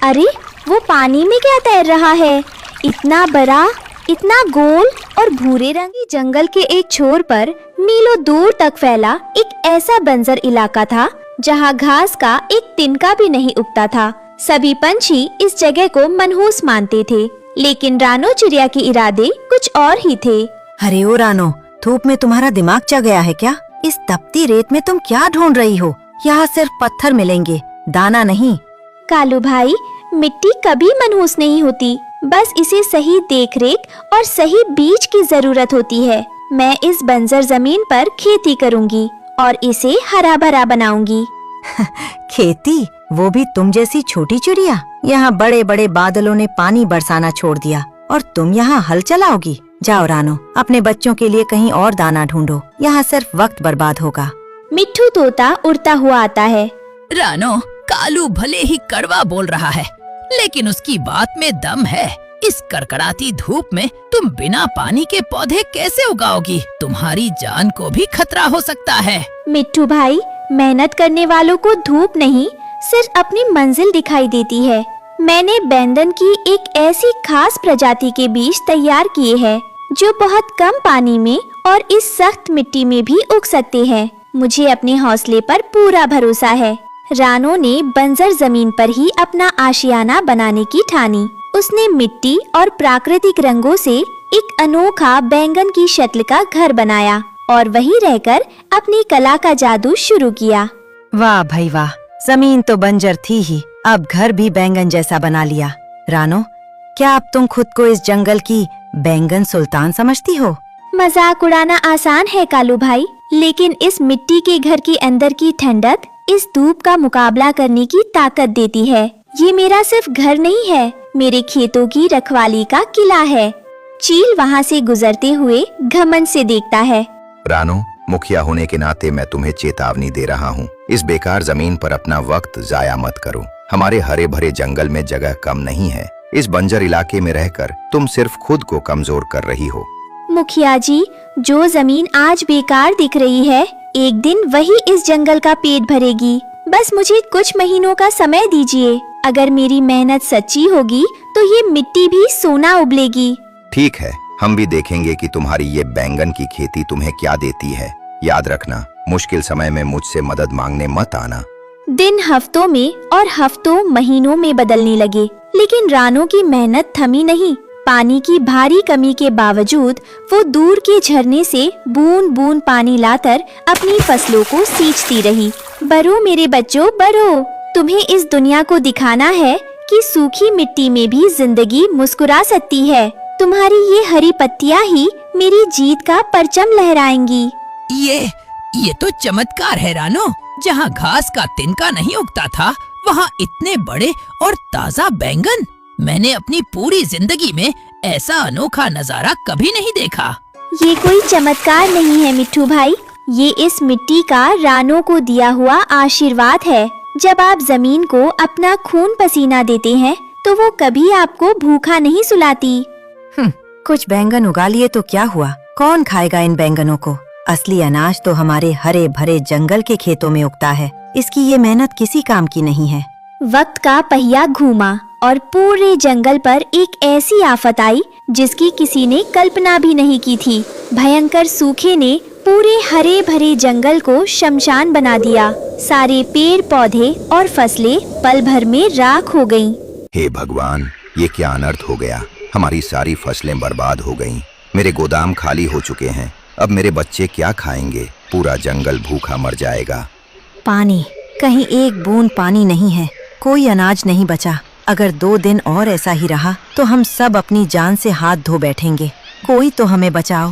अरे वो पानी में क्या तैर रहा है? इतना बड़ा, इतना गोल और भूरे रंग की जंगल के एक छोर पर मीलों दूर तक फैला एक ऐसा बंजर इलाका था जहाँ घास का एक तिनका भी नहीं उगता था। सभी पंछी इस जगह को मनहूस मानते थे, लेकिन रानो चिड़िया के इरादे कुछ और ही थे। अरे ओ रानो, धूप में तुम्हारा दिमाग चढ़ गया है क्या? इस तपती रेत में तुम क्या ढूंढ रही हो? यहाँ सिर्फ पत्थर मिलेंगे, दाना नहीं। कालू भाई, मिट्टी कभी मनहूस नहीं होती, बस इसे सही देखरेख और सही बीज की जरूरत होती है। मैं इस बंजर जमीन पर खेती करूंगी और इसे हरा भरा बनाऊंगी। खेती? वो भी तुम जैसी छोटी चिड़िया? यहाँ बड़े बड़े बादलों ने पानी बरसाना छोड़ दिया और तुम यहाँ हल चलाओगी? जाओ रानो, अपने बच्चों के लिए कहीं और दाना ढूंढो, यहाँ सिर्फ वक्त बर्बाद होगा। मिट्ठू तोता उड़ता हुआ आता है। रानो, कालू भले ही कड़वा बोल रहा है, लेकिन उसकी बात में दम है। इस कड़कड़ाती धूप में तुम बिना पानी के पौधे कैसे उगाओगी? तुम्हारी जान को भी खतरा हो सकता है। मिट्ठू भाई, मेहनत करने वालों को धूप नहीं, सिर्फ अपनी मंजिल दिखाई देती है। मैंने बैंगन की एक ऐसी खास प्रजाति के बीज तैयार किए हैं जो बहुत कम पानी में और इस सख्त मिट्टी में भी उग सकते हैं। मुझे अपने हौसले पर पूरा भरोसा है। रानो ने बंजर जमीन पर ही अपना आशियाना बनाने की ठानी। उसने मिट्टी और प्राकृतिक रंगों से एक अनोखा बैंगन की शक्ल का घर बनाया और वहीं रहकर अपनी कला का जादू शुरू किया। वाह भाई वाह, जमीन तो बंजर थी ही, अब घर भी बैंगन जैसा बना लिया। रानो, क्या अब तुम खुद को इस जंगल की बैंगन सुल्तान समझती हो? मजाक उड़ाना आसान है कालू भाई, लेकिन इस मिट्टी के घर के अंदर की ठंडक इस धूप का मुकाबला करने की ताकत देती है। ये मेरा सिर्फ घर नहीं है, मेरे खेतों की रखवाली का किला है। चील वहाँ से गुजरते हुए घमंड से देखता है। रानो, मुखिया होने के नाते मैं तुम्हें चेतावनी दे रहा हूँ, इस बेकार जमीन पर अपना वक्त जाया मत करो। हमारे हरे भरे जंगल में जगह कम नहीं है। इस बंजर इलाके में रहकर तुम सिर्फ खुद को कमजोर कर रही हो। मुखिया जी, जो जमीन आज बेकार दिख रही है, एक दिन वही इस जंगल का पेट भरेगी। बस मुझे कुछ महीनों का समय दीजिए। अगर मेरी मेहनत सच्ची होगी तो ये मिट्टी भी सोना उबलेगी। ठीक है, हम भी देखेंगे कि तुम्हारी ये बैंगन की खेती तुम्हें क्या देती है। याद रखना, मुश्किल समय में मुझसे मदद मांगने मत आना। दिन हफ्तों में और हफ्तों महीनों में बदलने लगे, लेकिन रानो की मेहनत थमी नहीं। पानी की भारी कमी के बावजूद वो दूर के झरने से बूंद बूंद पानी लाकर अपनी फसलों को सींचती रही। बरो मेरे बच्चों, बरो, तुम्हें इस दुनिया को दिखाना है कि सूखी मिट्टी में भी जिंदगी मुस्कुरा सकती है। तुम्हारी ये हरी पत्तियां ही मेरी जीत का परचम लहराएंगी। ये तो चमत्कार है रानो। जहाँ घास का तिनका नहीं उगता था, वहाँ इतने बड़े और ताजा बैंगन। मैंने अपनी पूरी जिंदगी में ऐसा अनोखा नजारा कभी नहीं देखा। ये कोई चमत्कार नहीं है मिट्ठू भाई, ये इस मिट्टी का रानो को दिया हुआ आशीर्वाद है। जब आप जमीन को अपना खून पसीना देते हैं तो वो कभी आपको भूखा नहीं सुलाती। कुछ बैंगन उगा लिए तो क्या हुआ? कौन खाएगा इन बैंगनों को? असली अनाज तो हमारे हरे भरे जंगल के खेतों में उगता है। इसकी ये मेहनत किसी काम की नहीं है। वक्त का पहिया घूमा और पूरे जंगल पर एक ऐसी आफत आई जिसकी किसी ने कल्पना भी नहीं की थी। भयंकर सूखे ने पूरे हरे भरे जंगल को शमशान बना दिया। सारे पेड़ पौधे और फसलें पल भर में राख हो गईं। हे भगवान, ये क्या अनर्थ हो गया। हमारी सारी फसलें बर्बाद हो गईं। मेरे गोदाम खाली हो चुके हैं। अब मेरे बच्चे क्या खाएंगे? पूरा जंगल भूखा मर जाएगा। पानी, कहीं एक बूंद पानी नहीं है। कोई अनाज नहीं बचा। अगर 2 दिन और ऐसा ही रहा तो हम सब अपनी जान से हाथ धो बैठेंगे। कोई तो हमें बचाओ।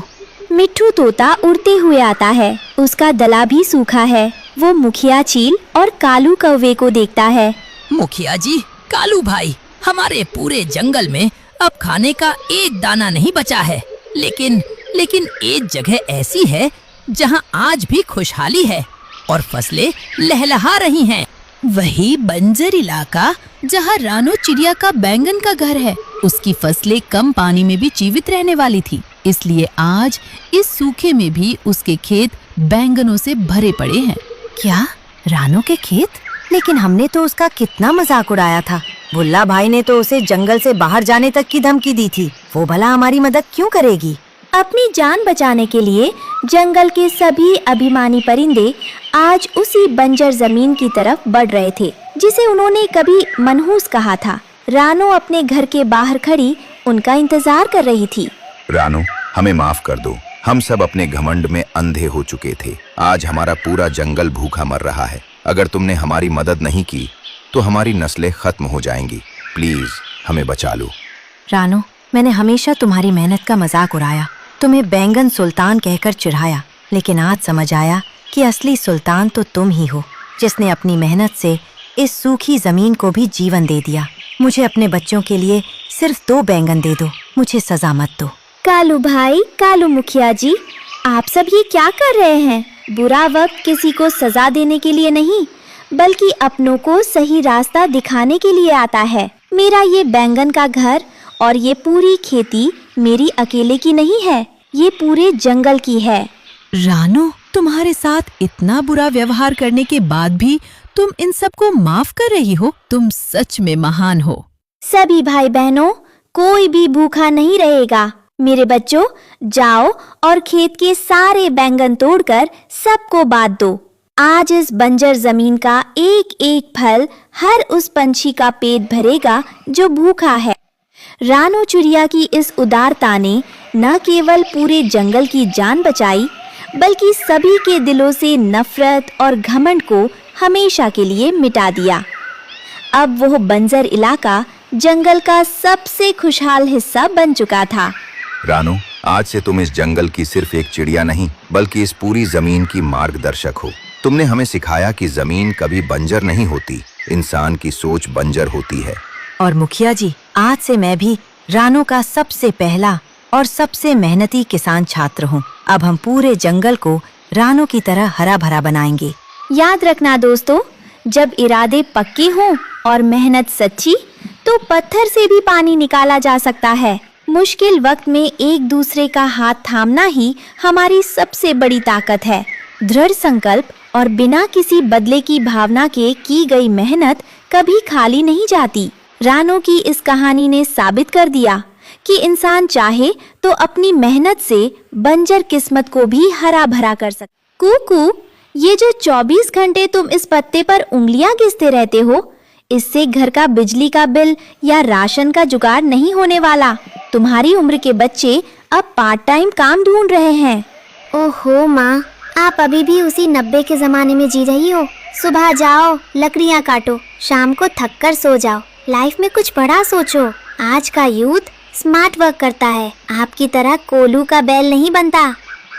मिट्ठू तोता उड़ते हुए आता है। उसका गला भी सूखा है। वो मुखिया चील और कालू कौवे को देखता है। मुखिया जी, कालू भाई, हमारे पूरे जंगल में अब खाने का एक दाना नहीं बचा है। लेकिन एक जगह ऐसी है जहां आज भी खुशहाली है और फसलें लहलहा रही हैं। वही बंजर इलाका जहां रानो चिड़िया का बैंगन का घर है। उसकी फसलें कम पानी में भी जीवित रहने वाली थी, इसलिए आज इस सूखे में भी उसके खेत बैंगनों से भरे पड़े हैं। क्या? रानो के खेत? लेकिन हमने तो उसका कितना मजाक उड़ाया था। भुल्ला भाई ने तो उसे जंगल से बाहर जाने तक की धमकी दी थी। वो भला हमारी मदद क्यों करेगी? अपनी जान बचाने के लिए जंगल के सभी अभिमानी परिंदे आज उसी बंजर जमीन की तरफ बढ़ रहे थे जिसे उन्होंने कभी मनहूस कहा था। रानो अपने घर के बाहर खड़ी उनका इंतजार कर रही थी। रानो, हमें माफ कर दो। हम सब अपने घमंड में अंधे हो चुके थे। आज हमारा पूरा जंगल भूखा मर रहा है। अगर तुमने हमारी मदद नहीं की तो हमारी नस्लें खत्म हो जाएंगी। प्लीज हमें बचा लो। रानो, मैंने हमेशा तुम्हारी मेहनत का मजाक उड़ाया, तुम्हें बैंगन सुल्तान कहकर चिढ़ाया, लेकिन आज समझ आया कि असली सुल्तान तो तुम ही हो, जिसने अपनी मेहनत से इस सूखी जमीन को भी जीवन दे दिया। मुझे अपने बच्चों के लिए सिर्फ 2 बैंगन दे दो, मुझे सजा मत दो। कालू भाई, कालू मुखिया जी, आप सब ये क्या कर रहे हैं? बुरा वक्त किसी को सजा देने के लिए नहीं, बल्कि अपनों को सही रास्ता दिखाने के लिए आता है। मेरा ये बैंगन का घर और ये पूरी खेती मेरी अकेले की नहीं है, ये पूरे जंगल की है। रानो, तुम्हारे साथ इतना बुरा व्यवहार करने के बाद भी तुम इन सबको माफ कर रही हो। तुम सच में महान हो। सभी भाई बहनों, कोई भी भूखा नहीं रहेगा। मेरे बच्चों, जाओ और खेत के सारे बैंगन तोड़कर सबको बांट दो। आज इस बंजर जमीन का एक एक फल हर उस पंछी का पेट भरेगा जो भूखा है। रानो चिड़िया की इस उदारता ने न केवल पूरे जंगल की जान बचाई, बल्कि सभी के दिलों से नफरत और घमंड को हमेशा के लिए मिटा दिया। अब वो बंजर इलाका जंगल का सबसे खुशहाल हिस्सा बन चुका था। रानो, आज से तुम इस जंगल की सिर्फ एक चिड़िया नहीं, बल्कि इस पूरी जमीन की मार्गदर्शक हो। तुमने हमें सिखाया कि जमीन कभी बंजर नहीं होती, इंसान की सोच बंजर होती है। और मुखिया जी, आज से मैं भी रानो का सबसे पहला और सबसे मेहनती किसान छात्र हूँ। अब हम पूरे जंगल को रानो की तरह हरा भरा बनाएंगे। याद रखना दोस्तों, जब इरादे पक्के हों और मेहनत सच्ची, तो पत्थर से भी पानी निकाला जा सकता है। मुश्किल वक्त में एक दूसरे का हाथ थामना ही हमारी सबसे बड़ी ताकत है। दृढ़ संकल्प और बिना किसी बदले की भावना के की गई मेहनत कभी खाली नहीं जाती। रानो की इस कहानी ने साबित कर दिया कि इंसान चाहे तो अपनी मेहनत से बंजर किस्मत को भी हरा भरा कर सकता। कुकू, ये जो 24 घंटे तुम इस पत्ते पर उंगलियां घिसते रहते हो, इससे घर का बिजली का बिल या राशन का जुगाड़ नहीं होने वाला। तुम्हारी उम्र के बच्चे अब पार्ट टाइम काम ढूंढ रहे हैं। ओहो माँ, आप अभी भी उसी 90 के जमाने में जी रही हो। सुबह जाओ, लकड़ियाँ काटो, शाम को थक कर सो जाओ। लाइफ में कुछ बड़ा सोचो। आज का यूथ स्मार्ट वर्क करता है, आपकी तरह कोलू का बैल नहीं बनता।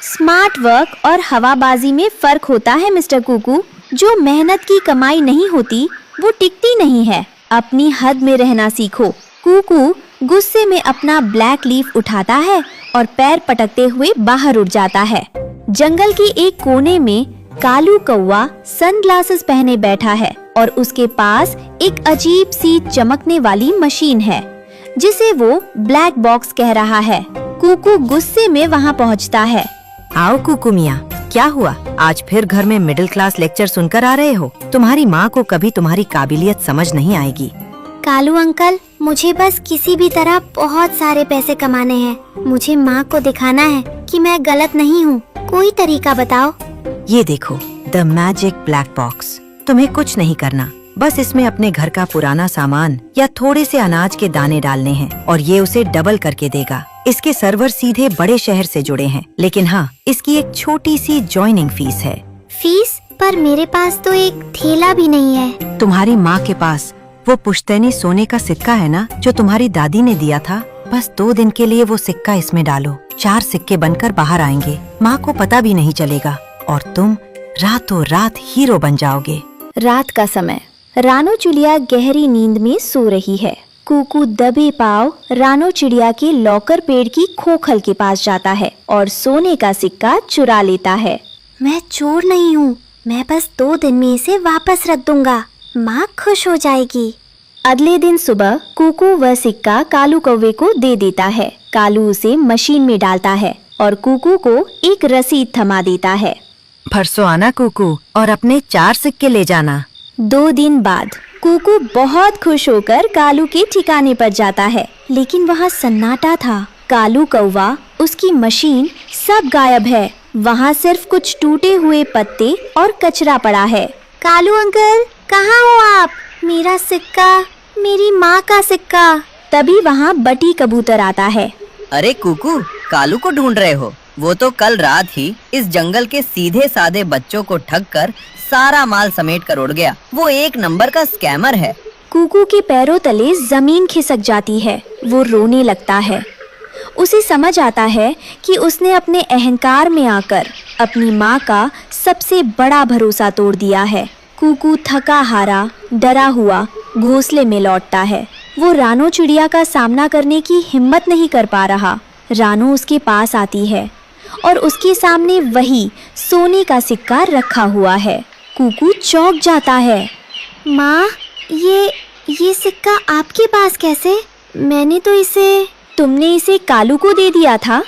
स्मार्ट वर्क और हवाबाजी में फर्क होता है मिस्टर कुकू। जो मेहनत की कमाई नहीं होती वो टिकती नहीं है। अपनी हद में रहना सीखो। कुकू गुस्से में अपना ब्लैक लीफ उठाता है और पैर पटकते हुए बाहर उड़ जाता है। जंगल के एक कोने में कालू कौवा सनग्लासेस पहने बैठा है और उसके पास एक अजीब सी चमकने वाली मशीन है जिसे वो ब्लैक बॉक्स कह रहा है। कुकू गुस्से में वहाँ पहुँचता है। आओ कुकू मियाँ, क्या हुआ? आज फिर घर में मिडिल क्लास लेक्चर सुनकर आ रहे हो? तुम्हारी माँ को कभी तुम्हारी काबिलियत समझ नहीं आएगी। कालू अंकल, मुझे बस किसी भी तरह बहुत सारे पैसे कमाने हैं। मुझे माँ को दिखाना है कि मैं गलत नहीं हूँ। कोई तरीका बताओ। ये देखो, द मैजिक ब्लैक बॉक्स। तुम्हें कुछ नहीं करना, बस इसमें अपने घर का पुराना सामान या थोड़े से अनाज के दाने डालने हैं और ये उसे डबल करके देगा। इसके सर्वर सीधे बड़े शहर से जुड़े हैं, लेकिन हाँ, इसकी एक छोटी सी ज्वाइनिंग फीस है। फीस? पर मेरे पास तो एक थैला भी नहीं है। तुम्हारी माँ के पास वो पुश्तैनी सोने का सिक्का है ना, जो तुम्हारी दादी ने दिया था? बस 2 दिन के लिए वो सिक्का इसमें डालो। 4 सिक्के बनकर बाहर आएंगे। माँ को पता भी नहीं चलेगा और तुम रातों रात हीरो बन जाओगे। रात का समय, रानो चिड़िया गहरी नींद में सो रही है। कुकू दबे पांव रानो चिड़िया के लॉकर पेड़ की खोखल के पास जाता है और सोने का सिक्का चुरा लेता है। मैं चोर नहीं हूँ, मैं बस 2 दिन में इसे वापस रख दूंगा। माँ खुश हो जाएगी। अगले दिन सुबह कुकू वह सिक्का कालू कौवे को दे देता है। कालू उसे मशीन में डालता है और कुकू को एक रसीद थमा देता है। परसों आना कुकू और अपने 4 सिक्के ले जाना। 2 दिन बाद कुकू बहुत खुश होकर कालू के ठिकाने पर जाता है, लेकिन वहाँ सन्नाटा था। कालू कौवा, उसकी मशीन, सब गायब है। वहाँ सिर्फ कुछ टूटे हुए पत्ते और कचरा पड़ा है। कालू अंकल, कहाँ हो आप? मेरा सिक्का, मेरी माँ का सिक्का। तभी वहाँ बटी कबूतर आता है। अरे कुकू, कालू को ढूंढ रहे हो? वो तो कल रात ही इस जंगल के सीधे साधे बच्चों को ठग कर सारा माल समेट कर उड़ गया। वो एक नंबर का स्कैमर है। कुकू के पैरों तले जमीन खिसक जाती है। वो रोने लगता है। उसे समझ आता है कि उसने अपने अहंकार में आकर अपनी माँ का सबसे बड़ा भरोसा तोड़ दिया है। कुकू थका हारा, डरा हुआ घोंसले में लौटता है। वो रानो चिड़िया का सामना करने की हिम्मत नहीं कर पा रहा। रानो उसके पास आती है और उसके सामने वही सोने का सिक्का रखा हुआ है। कुकू चौंक जाता है। माँ, ये सिक्का आपके पास कैसे? मैंने तो तुमने इसे कालू को दे दिया था।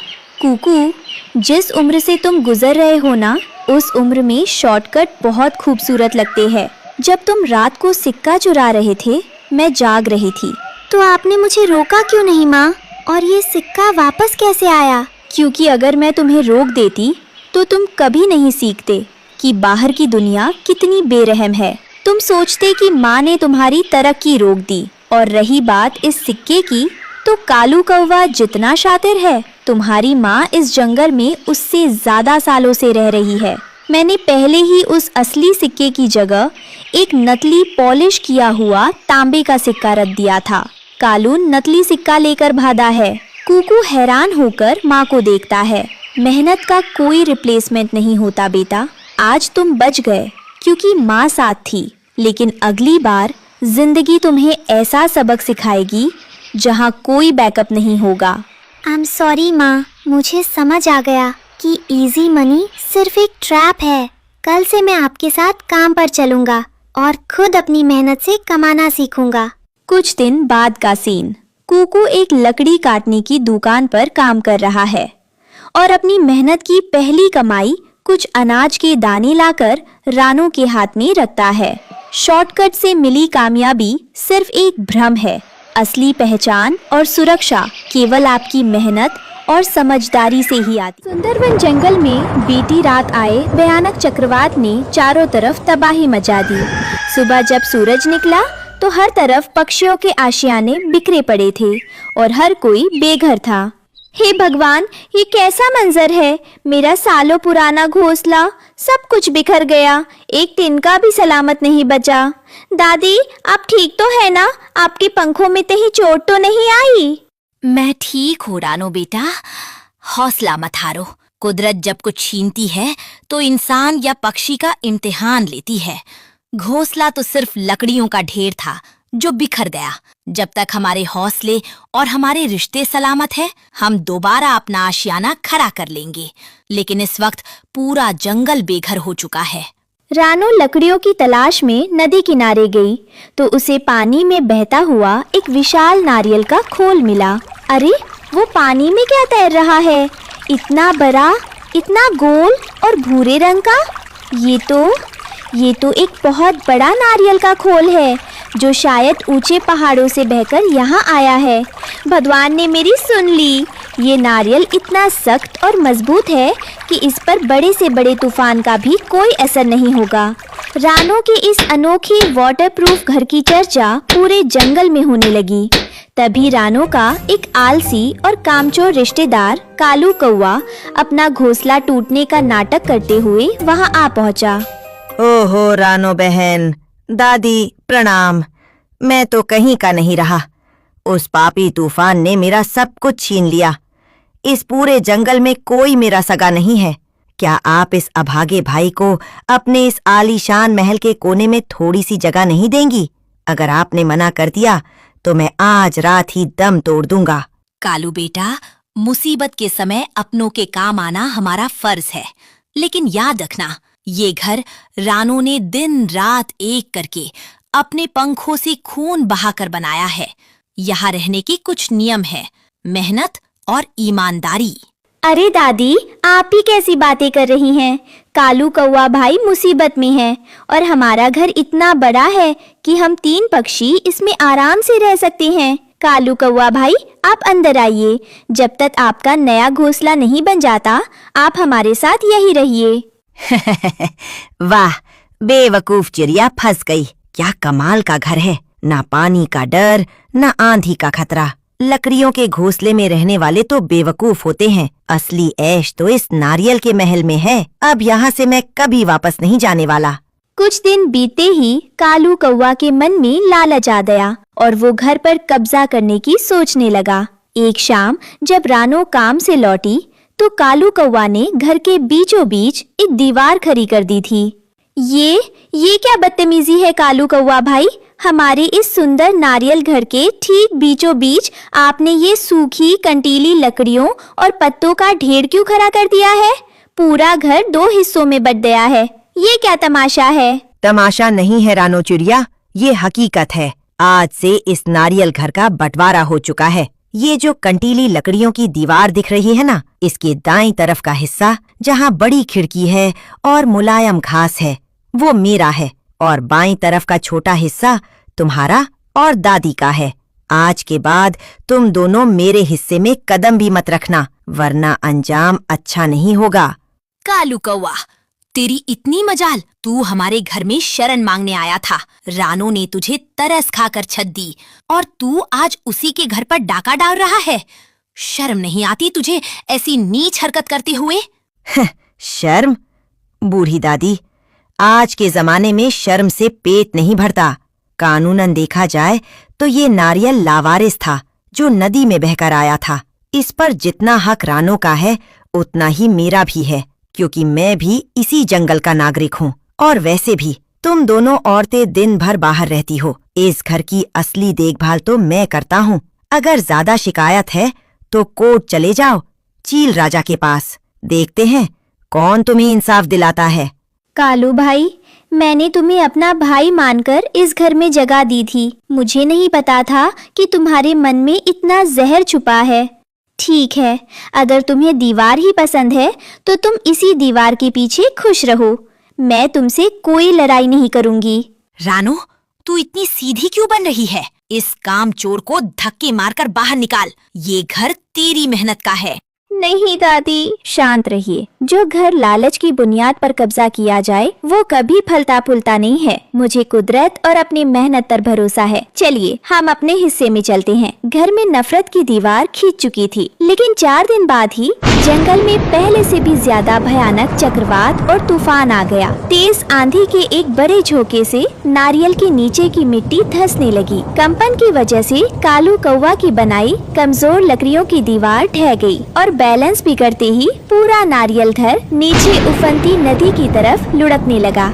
कुकू, जिस उम्र से तुम गुजर रहे हो ना, उस उम्र में शॉर्टकट बहुत खूबसूरत लगते हैं। जब तुम रात को सिक्का चुरा रहे थे, मैं जाग रही थी। तो आपने मुझे रोका क्यों नहीं माँ? और ये सिक्का वापस कैसे आया? क्योंकि अगर मैं तुम्हें रोक देती तो तुम कभी नहीं सीखते कि बाहर की दुनिया कितनी बेरहम है। तुम सोचते कि माँ ने तुम्हारी तरक्की रोक दी। और रही बात इस सिक्के की, तो कालू कौवा जितना शातिर है, तुम्हारी माँ इस जंगल में उससे ज्यादा सालों से रह रही है। मैंने पहले ही उस असली सिक्के की जगह एक नकली पॉलिश किया हुआ तांबे का सिक्का रख दिया था। कालू नकली सिक्का लेकर भागा है। कुकू हैरान होकर माँ को देखता है। मेहनत का कोई रिप्लेसमेंट नहीं होता बेटा। आज तुम बच गए क्योंकि माँ साथ थी, लेकिन अगली बार जिंदगी तुम्हें ऐसा सबक सिखाएगी जहाँ कोई बैकअप नहीं होगा। आई एम सॉरी माँ, मुझे समझ आ गया कि इजी मनी सिर्फ एक ट्रैप है। कल से मैं आपके साथ काम पर चलूंगा और खुद अपनी मेहनत से कमाना सीखूंगा। कुछ दिन बाद का सीन। कुकू एक लकड़ी काटने की दुकान पर काम कर रहा है और अपनी मेहनत की पहली कमाई कुछ अनाज के दाने लाकर रानो के हाथ में रखता है। शॉर्टकट से मिली कामयाबी सिर्फ एक भ्रम है। असली पहचान और सुरक्षा केवल आपकी मेहनत और समझदारी से ही आती। सुंदरवन जंगल में बीती रात आए भयानक चक्रवात ने चारों तरफ तबाही मचा दी। सुबह जब सूरज निकला तो हर तरफ पक्षियों के आशियाने बिखरे पड़े थे और हर कोई बेघर था। हे भगवान, ये कैसा मंजर है। मेरा सालों पुराना घोंसला, सब कुछ बिखर गया। एक तिनका भी सलामत नहीं बचा। दादी, आप ठीक तो है ना? आपके पंखों में कहीं चोट तो नहीं आई? मैं ठीक हूँ रानो बेटा, हौसला मत हारो। कुदरत जब कुछ छीनती है तो इंसान या पक्षी का इम्तिहान लेती है। घोंसला तो सिर्फ लकड़ियों का ढेर था जो बिखर गया। जब तक हमारे हौसले और हमारे रिश्ते सलामत है, हम दोबारा अपना आशियाना खड़ा कर लेंगे। लेकिन इस वक्त पूरा जंगल बेघर हो चुका है। रानो लकड़ियों की तलाश में नदी किनारे गई तो उसे पानी में बहता हुआ एक विशाल नारियल का खोल मिला। अरे, वो पानी में क्या तैर रहा है? इतना बड़ा, इतना गोल और भूरे रंग का। ये तो एक बहुत बड़ा नारियल का खोल है जो शायद ऊंचे पहाड़ों से बहकर यहाँ आया है। भगवान ने मेरी सुन ली। ये नारियल इतना सख्त और मजबूत है कि इस पर बड़े से बड़े तूफान का भी कोई असर नहीं होगा। रानो के इस अनोखे वाटरप्रूफ घर की चर्चा पूरे जंगल में होने लगी। तभी रानो का एक आलसी और कामचोर रिश्तेदार कालू कौवा अपना घोंसला टूटने का नाटक करते हुए वहाँ आ पहुँचा। ओहो रानो बहन, दादी प्रणाम। मैं तो कहीं का नहीं रहा। उस पापी तूफान ने मेरा सब कुछ छीन लिया। इस पूरे जंगल में कोई मेरा सगा नहीं है। क्या आप इस अभागे भाई को अपने इस आलीशान महल के कोने में थोड़ी सी जगह नहीं देंगी? अगर आपने मना कर दिया तो मैं आज रात ही दम तोड़ दूंगा। कालू बेटा, मुसीबत के समय अपनों के काम आना हमारा फर्ज है। लेकिन याद रखना, ये घर रानो ने दिन रात एक करके अपने पंखों से खून बहाकर बनाया है। यहाँ रहने के कुछ नियम है, मेहनत और ईमानदारी। अरे दादी, आप ही कैसी बातें कर रही हैं? कालू कौवा भाई मुसीबत में है और हमारा घर इतना बड़ा है कि हम 3 पक्षी इसमें आराम से रह सकते हैं। कालू कौवा भाई, आप अंदर आइए। जब तक आपका नया घोंसला नहीं बन जाता, आप हमारे साथ यही रहिए। वाह, बेवकूफ चिड़िया फंस गई। क्या कमाल का घर है, ना पानी का डर, ना आंधी का खतरा। लकड़ियों के घोंसले में रहने वाले तो बेवकूफ होते हैं। असली ऐश तो इस नारियल के महल में है। अब यहाँ से मैं कभी वापस नहीं जाने वाला। कुछ दिन बीते ही कालू कौवा के मन में लालच आ गया और वो घर पर कब्जा करने की सोचने लगा। एक शाम जब रानो काम से लौटी तो कालू कौवा ने घर के बीचों बीच एक दीवार खड़ी कर दी थी। ये क्या बदतमीजी है कालू कौवा भाई? हमारे इस सुंदर नारियल घर के ठीक बीचों बीच आपने ये सूखी कंटीली लकड़ियों और पत्तों का ढेर क्यों खड़ा कर दिया है? पूरा घर 2 हिस्सों में बट गया है। ये क्या तमाशा है? तमाशा नहीं है रानो चिड़िया, ये हकीकत है। आज से इस नारियल घर का बंटवारा हो चुका है। ये जो कंटीली लकड़ियों की दीवार दिख रही है ना, इसके दाईं तरफ का हिस्सा जहाँ बड़ी खिड़की है और मुलायम घास है, वो मेरा है और बाईं तरफ का छोटा हिस्सा तुम्हारा और दादी का है। आज के बाद तुम दोनों मेरे हिस्से में कदम भी मत रखना, वरना अंजाम अच्छा नहीं होगा। कालू कौवा, तेरी इतनी मजाल, तू हमारे घर में शरण मांगने आया था। रानो ने तुझे तरस खाकर छत दी और तू आज उसी के घर पर डाका डाल रहा है। शर्म नहीं आती तुझे ऐसी नीच हरकत करते हुए? शर्म? बूढ़ी दादी, आज के जमाने में शर्म से पेट नहीं भरता। कानूनन देखा जाए तो ये नारियल लावारिस था जो नदी में बहकर आया था। इस पर जितना हक रानो का है उतना ही मेरा भी है, क्योंकि मैं भी इसी जंगल का नागरिक हूँ। और वैसे भी तुम दोनों औरतें दिन भर बाहर रहती हो। इस घर की असली देखभाल तो मैं करता हूँ। अगर ज्यादा शिकायत है तो कोर्ट चले जाओ, चील राजा के पास। देखते हैं कौन तुम्हें इंसाफ दिलाता है। कालू भाई, मैंने तुम्हें अपना भाई मानकर इस घर में जगह दी थी। मुझे नहीं पता था कि तुम्हारे मन में इतना जहर छुपा है। ठीक है, अगर तुम्हें दीवार ही पसंद है तो तुम इसी दीवार के पीछे खुश रहो। मैं तुमसे कोई लड़ाई नहीं करूंगी। रानो, तू इतनी सीधी क्यों बन रही है? इस कामचोर को धक्के मारकर बाहर निकाल। ये घर तेरी मेहनत का है। नहीं दादी, शांत रहिए। जो घर लालच की बुनियाद पर कब्जा किया जाए वो कभी फलता फूलता नहीं है। मुझे कुदरत और अपनी मेहनत पर भरोसा है। चलिए हम अपने हिस्से में चलते हैं। घर में नफरत की दीवार खींच चुकी थी, लेकिन 4 दिन बाद ही जंगल में पहले से भी ज्यादा भयानक चक्रवात और तूफान आ गया। तेज आंधी के एक बड़े झोंके से नारियल के नीचे की मिट्टी धंसने लगी। कंपन की वजह से कालू कौवा की बनाई कमजोर लकड़ियों की दीवार ढह गई और बैलेंस बिगड़ते ही पूरा नारियल घर नीचे उफनती नदी की तरफ लुढ़कने लगा।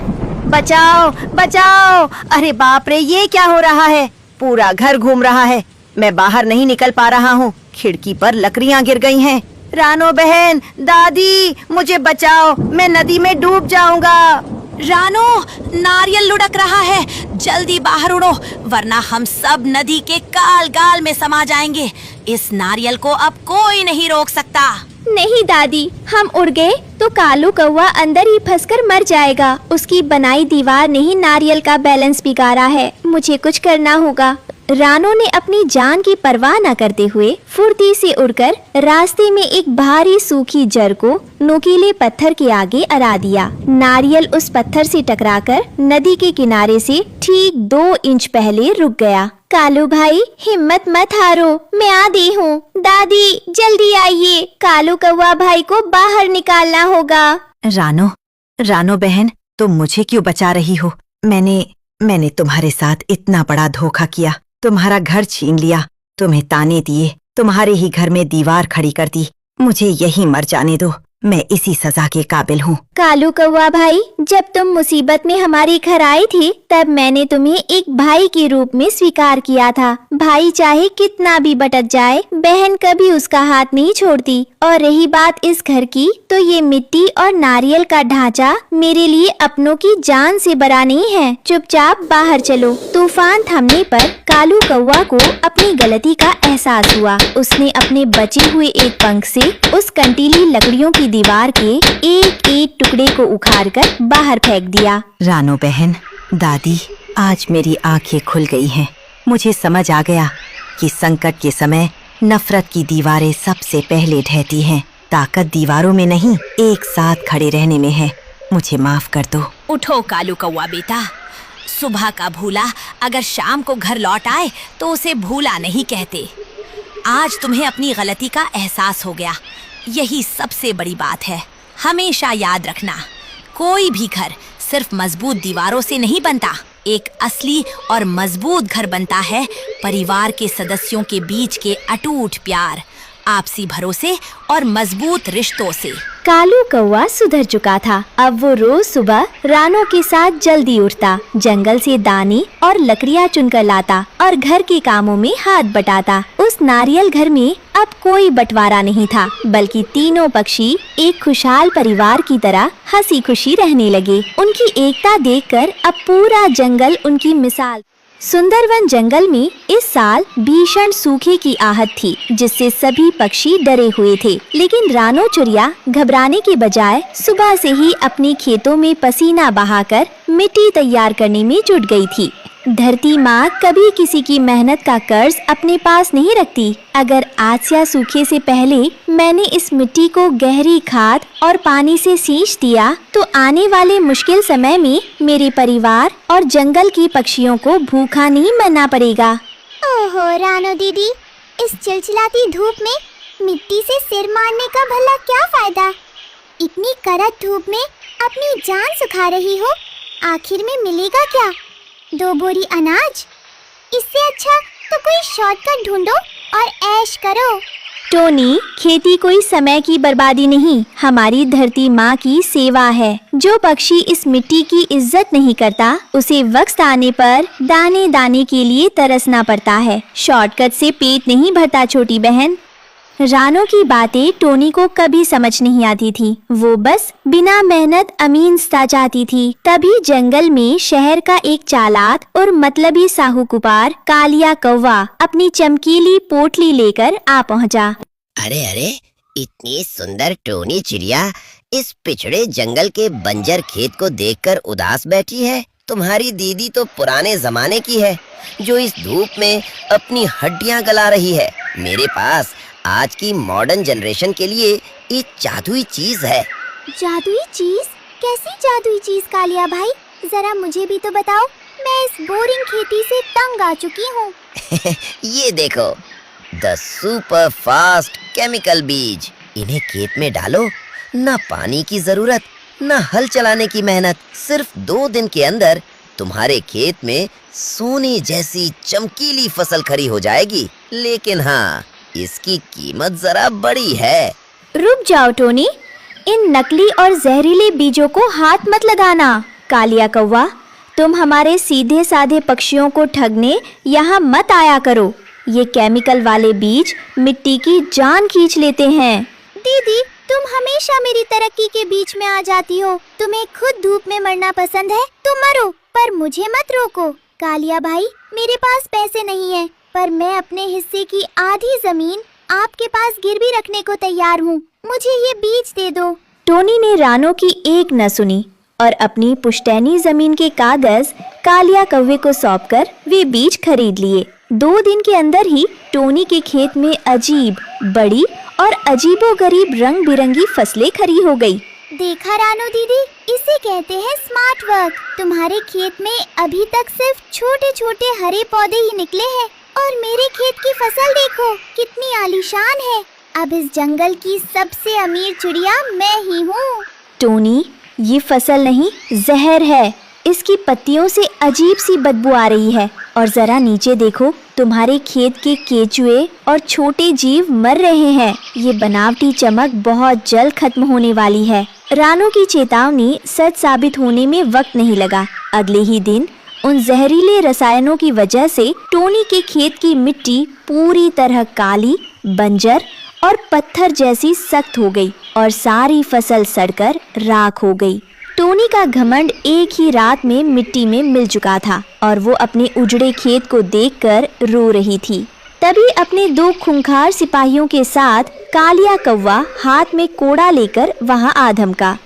बचाओ बचाओ! अरे बाप रे, ये क्या हो रहा है? पूरा घर घूम रहा है। मैं बाहर नहीं निकल पा रहा हूँ। खिड़की पर लकड़ियाँ गिर गई हैं। रानो बहन, दादी, मुझे बचाओ, मैं नदी में डूब जाऊंगा। रानो, नारियल लुढ़क रहा है, जल्दी बाहर उड़ो, वरना हम सब नदी के काल गाल में समा जाएंगे। इस नारियल को अब कोई नहीं रोक सकता। नहीं दादी, हम उड़ गए तो कालू कौवा अंदर ही फंसकर मर जाएगा। उसकी बनाई दीवार ने ही नारियल का बैलेंस बिगाड़ा है। मुझे कुछ करना होगा। रानो ने अपनी जान की परवाह न करते हुए फुर्ती से उड़कर रास्ते में एक भारी सूखी जड़ को नुकीले पत्थर के आगे अड़ा दिया। नारियल उस पत्थर से टकराकर नदी के किनारे से ठीक 2 इंच पहले रुक गया। कालू भाई, हिम्मत मत हारो, मैं आ दी हूँ। दादी जल्दी आइए, कालू कौवा भाई को बाहर निकालना होगा। रानो बहन, तुम मुझे क्यों बचा रही हो? मैंने तुम्हारे साथ इतना बड़ा धोखा किया। तुम्हारा घर छीन लिया, तुम्हें ताने दिए, तुम्हारे ही घर में दीवार खड़ी कर दी। मुझे यहीं मर जाने दो। मैं इसी सजा के काबिल हूँ। कालू कौवा भाई, जब तुम मुसीबत में हमारे घर आए थे तब मैंने तुम्हें एक भाई के रूप में स्वीकार किया था। भाई चाहे कितना भी भटक जाए, बहन कभी उसका हाथ नहीं छोड़ती। और रही बात इस घर की, तो ये मिट्टी और नारियल का ढांचा मेरे लिए अपनों की जान से बड़ा नहीं है। चुपचाप बाहर चलो। तूफान थमने पर कालू कौवा को अपनी गलती का एहसास हुआ। उसने अपने बचे हुए एक पंख से उस कंटीली लकड़ियों की दीवार के एक एक टुकड़े को उखाड़कर बाहर फेंक दिया। रानो बहन, दादी, आज मेरी आंखें खुल गई हैं। मुझे समझ आ गया कि संकट के समय नफरत की दीवारें सबसे पहले ढहती हैं। ताकत दीवारों में नहीं, एक साथ खड़े रहने में है। मुझे माफ कर दो। उठो कालू कौवा बेटा, सुबह का भूला अगर शाम को घर लौट आए तो उसे भूला नहीं कहते। आज तुम्हें अपनी गलती का एहसास हो गया, यही सबसे बड़ी बात है। हमेशा याद रखना, कोई भी घर सिर्फ मजबूत दीवारों से नहीं बनता। एक असली और मजबूत घर बनता है परिवार के सदस्यों के बीच के अटूट प्यार, आपसी भरोसे और मजबूत रिश्तों से। कालू कौवा सुधर चुका था। अब वो रोज सुबह रानो के साथ जल्दी उठता, जंगल से दाने और लकड़ियाँ चुनकर लाता और घर के कामों में हाथ बटाता। उस नारियल घर में अब कोई बंटवारा नहीं था, बल्कि तीनों पक्षी एक खुशहाल परिवार की तरह हंसी खुशी रहने लगे। उनकी एकता देखकर अब पूरा जंगल उनकी मिसाल। सुंदरवन जंगल में इस साल भीषण सूखे की आहट थी, जिससे सभी पक्षी डरे हुए थे। लेकिन रानो चिड़िया घबराने के बजाय सुबह से ही अपने खेतों में पसीना बहाकर मिट्टी तैयार करने में जुट गई थी। धरती माँ कभी किसी की मेहनत का कर्ज अपने पास नहीं रखती। अगर आज या सूखे से पहले मैंने इस मिट्टी को गहरी खाद और पानी से सींच दिया, तो आने वाले मुश्किल समय में मेरे परिवार और जंगल के पक्षियों को भूखा नहीं मरना पड़ेगा। ओहो रानो दीदी, इस चिलचिलाती धूप में मिट्टी से सिर मारने का भला क्या फायदा? इतनी कड़क धूप में अपनी जान सुखा रही हो, आखिर में मिलेगा क्या? 2 बोरी अनाज? इससे अच्छा तो कोई शॉर्टकट ढूंढो और ऐश करो। टोनी, खेती कोई समय की बर्बादी नहीं, हमारी धरती माँ की सेवा है। जो पक्षी इस मिट्टी की इज्जत नहीं करता, उसे वक्त आने पर दाने दाने के लिए तरसना पड़ता है। शॉर्टकट से पेट नहीं भरता छोटी बहन। रानो की बातें टोनी को कभी समझ नहीं आती थी। वो बस बिना मेहनत अमीन सा चाहती थी। तभी जंगल में शहर का एक चालाक और मतलबी साहूकुपार कालिया कौवा अपनी चमकीली पोटली लेकर आ पहुंचा। अरे अरे, इतनी सुंदर टोनी चिड़िया इस पिछड़े जंगल के बंजर खेत को देखकर उदास बैठी है। तुम्हारी दीदी तो पुराने जमाने की है, जो इस धूप में अपनी हड्डियां गला रही है। मेरे पास आज की मॉडर्न जनरेशन के लिए एक जादुई चीज है। जादुई चीज? कैसी जादुई चीज कालिया भाई? जरा मुझे भी तो बताओ, मैं इस बोरिंग खेती से तंग आ चुकी हूँ। ये देखो, द सुपर फास्ट केमिकल बीज। इन्हें खेत में डालो, ना पानी की जरूरत, ना हल चलाने की मेहनत। सिर्फ 2 दिन के अंदर तुम्हारे खेत में सोने जैसी चमकीली फसल खड़ी हो जाएगी। लेकिन हाँ, इसकी कीमत जरा बड़ी है। रुक जाओ टोनी, इन नकली और जहरीले बीजों को हाथ मत लगाना। कालिया कौवा, तुम हमारे सीधे साधे पक्षियों को ठगने यहाँ मत आया करो। ये केमिकल वाले बीज मिट्टी की जान खींच लेते हैं। दीदी, तुम हमेशा मेरी तरक्की के बीच में आ जाती हो। तुम्हें खुद धूप में मरना पसंद है तो मरो, पर मुझे मत रोको। कालिया भाई, मेरे पास पैसे नहीं है, पर मैं अपने हिस्से की आधी जमीन आपके पास गिरवी रखने को तैयार हूँ। मुझे ये बीज दे दो। टोनी ने रानो की एक न सुनी और अपनी पुश्तैनी जमीन के कागज कालिया कौवे को सौंपकर वे बीज खरीद लिए। 2 दिन के अंदर ही टोनी के खेत में अजीब, बड़ी और अजीबोगरीब रंग बिरंगी फसलें खड़ी हो गई। देखा रानो दीदी, इसे कहते हैं स्मार्ट वर्क। तुम्हारे खेत में अभी तक सिर्फ छोटे छोटे हरे पौधे ही निकले हैं, और मेरे खेत की फसल देखो कितनी आलीशान है। अब इस जंगल की सबसे अमीर चिड़िया मैं ही हूँ। टोनी, ये फसल नहीं, जहर है। इसकी पत्तियों से अजीब सी बदबू आ रही है। और जरा नीचे देखो, तुम्हारे खेत के केचुए और छोटे जीव मर रहे हैं। ये बनावटी चमक बहुत जल्द खत्म होने वाली है। रानो की चेतावनी सच साबित होने में वक्त नहीं लगा। अगले ही दिन उन जहरीले रसायनों की वजह से टोनी के खेत की मिट्टी पूरी तरह काली, बंजर और पत्थर जैसी सख्त हो गई और सारी फसल सड़कर राख हो गई। टोनी का घमंड एक ही रात में मिट्टी में मिल चुका था और वो अपने उजड़े खेत को देखकर रो रही थी। तभी अपने 2 खूंखार सिपाहियों के साथ कालिया कौवा हाथ में कोड़ा लेकर वहां आ धमका।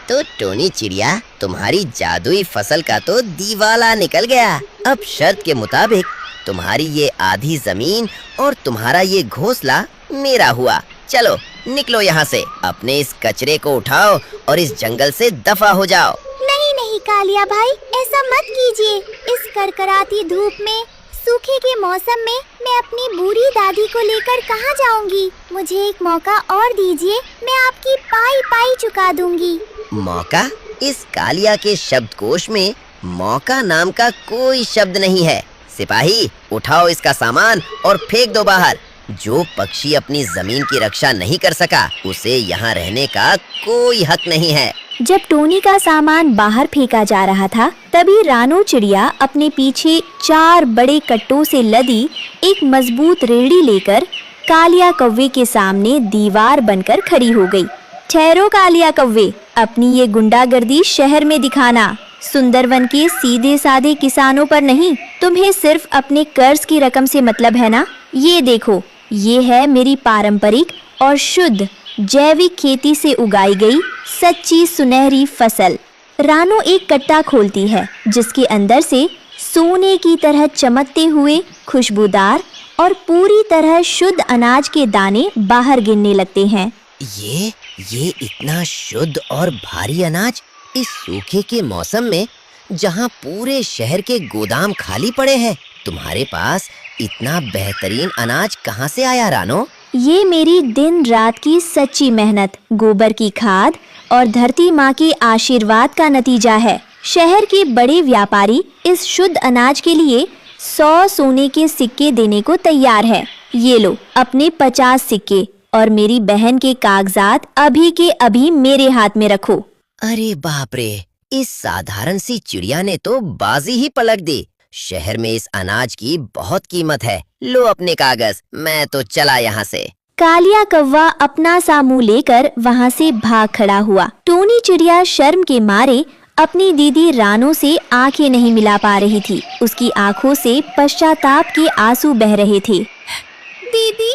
तो टोनी चिड़िया, तुम्हारी जादुई फसल का तो दीवाला निकल गया। अब शर्त के मुताबिक तुम्हारी ये आधी जमीन और तुम्हारा ये घोंसला मेरा हुआ। चलो निकलो यहाँ से, अपने इस कचरे को उठाओ और इस जंगल से दफा हो जाओ। नहीं नहीं कालिया भाई, ऐसा मत कीजिए। इस कड़कड़ाती धूप में, सूखे के मौसम में मैं अपनी बूढ़ी दादी को लेकर कहाँ जाऊंगी? मुझे एक मौका और दीजिए, मैं आपकी पाई पाई चुका दूंगी। मौका? इस कालिया के शब्दकोश में मौका नाम का कोई शब्द नहीं है। सिपाही, उठाओ इसका सामान और फेंक दो बाहर। जो पक्षी अपनी जमीन की रक्षा नहीं कर सका, उसे यहाँ रहने का कोई हक नहीं है। जब टोनी का सामान बाहर फेंका जा रहा था, तभी रानो चिड़िया अपने पीछे 4 बड़े कट्टों से लदी एक मजबूत रेड़ी लेकर कालिया कौवे के सामने दीवार बनकर खड़ी हो गई। ठहरो कालिया कौवे, अपनी ये गुंडागर्दी शहर में दिखाना। सुंदरवन के सीधे साधे किसानों पर नहीं, तुम्हें सिर्फ अपने कर्ज की रकम से मतलब है ना? ये देखो, ये है मेरी पारंपरिक और शुद्ध जैविक खेती से उगाई गई सच्ची सुनहरी फसल। रानो एक कट्टा खोलती है जिसके अंदर से सोने की तरह चमकते हुए खुशबूदार और पूरी तरह शुद्ध अनाज के दाने बाहर गिरने लगते हैं। ये इतना शुद्ध और भारी अनाज इस सूखे के मौसम में, जहाँ पूरे शहर के गोदाम खाली पड़े हैं, तुम्हारे पास इतना बेहतरीन अनाज कहाँ से आया रानो? ये मेरी दिन रात की सच्ची मेहनत, गोबर की खाद और धरती माँ के आशीर्वाद का नतीजा है। शहर के बड़े व्यापारी इस शुद्ध अनाज के लिए 100 सोने के सिक्के देने को तैयार है। ये लो अपने 50 सिक्के और मेरी बहन के कागजात अभी के अभी मेरे हाथ में रखो। अरे बाप रे, इस साधारण सी चिड़िया ने तो बाजी ही पलट दी। शहर में इस अनाज की बहुत कीमत है। लो अपने कागज, मैं तो चला यहाँ से। कालिया कौवा अपना सा मुंह लेकर वहाँ से भाग खड़ा हुआ। टोनी चिड़िया शर्म के मारे अपनी दीदी रानो से आंखें नहीं मिला पा रही थी। उसकी आंखों से पश्चाताप के आंसू बह रहे थे। दीदी,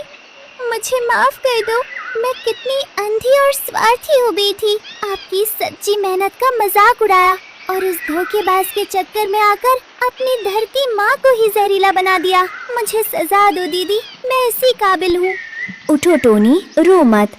मुझे माफ कर दो, मैं कितनी अंधी और स्वार्थी हो गई थी। आपकी सच्ची मेहनत का मजाक उड़ाया और इस धोखेबाज के चक्कर में आकर अपनी धरती माँ को ही जहरीला बना दिया। मुझे सजा दो दीदी, मैं इसी काबिल हूँ। उठो टोनी, रो मत।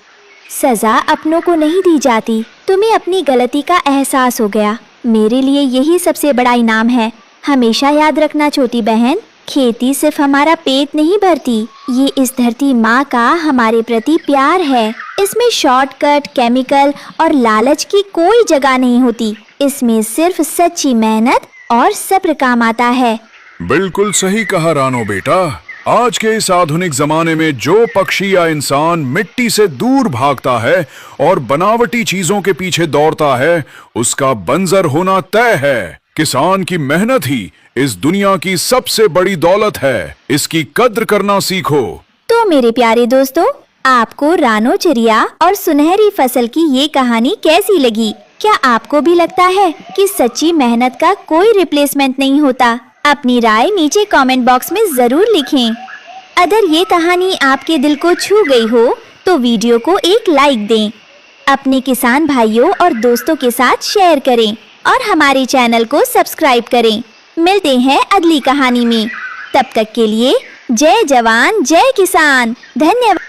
सजा अपनों को नहीं दी जाती। तुम्हें अपनी गलती का एहसास हो गया। मेरे लिए यही सबसे बड़ा इनाम है। हमेशा याद रखना छोटी बहन, खेती सिर्फ हमारा पेट नहीं भरती, ये इस धरती माँ का हमारे प्रति प्यार है। इसमें शॉर्टकट, केमिकल और लालच की कोई जगह नहीं होती। इसमें सिर्फ सच्ची मेहनत और सब्र काम आता है। बिल्कुल सही कहा रानो बेटा। आज के इस आधुनिक जमाने में जो पक्षी या इंसान मिट्टी से दूर भागता है और बनावटी चीजों के पीछे दौड़ता है, उसका बंजर होना तय है। किसान की मेहनत ही इस दुनिया की सबसे बड़ी दौलत है। इसकी कद्र करना सीखो। तो मेरे प्यारे दोस्तों, आपको रानो चिड़िया और सुनहरी फसल की ये कहानी कैसी लगी? क्या आपको भी लगता है कि सच्ची मेहनत का कोई रिप्लेसमेंट नहीं होता? अपनी राय नीचे कमेंट बॉक्स में जरूर लिखें। अगर ये कहानी आपके दिल को छू गई हो तो वीडियो को एक लाइक दें, अपने किसान भाइयों और दोस्तों के साथ शेयर करें और हमारे चैनल को सब्सक्राइब करें। मिलते हैं अगली कहानी में। तब तक के लिए जय जवान जय किसान। धन्यवाद।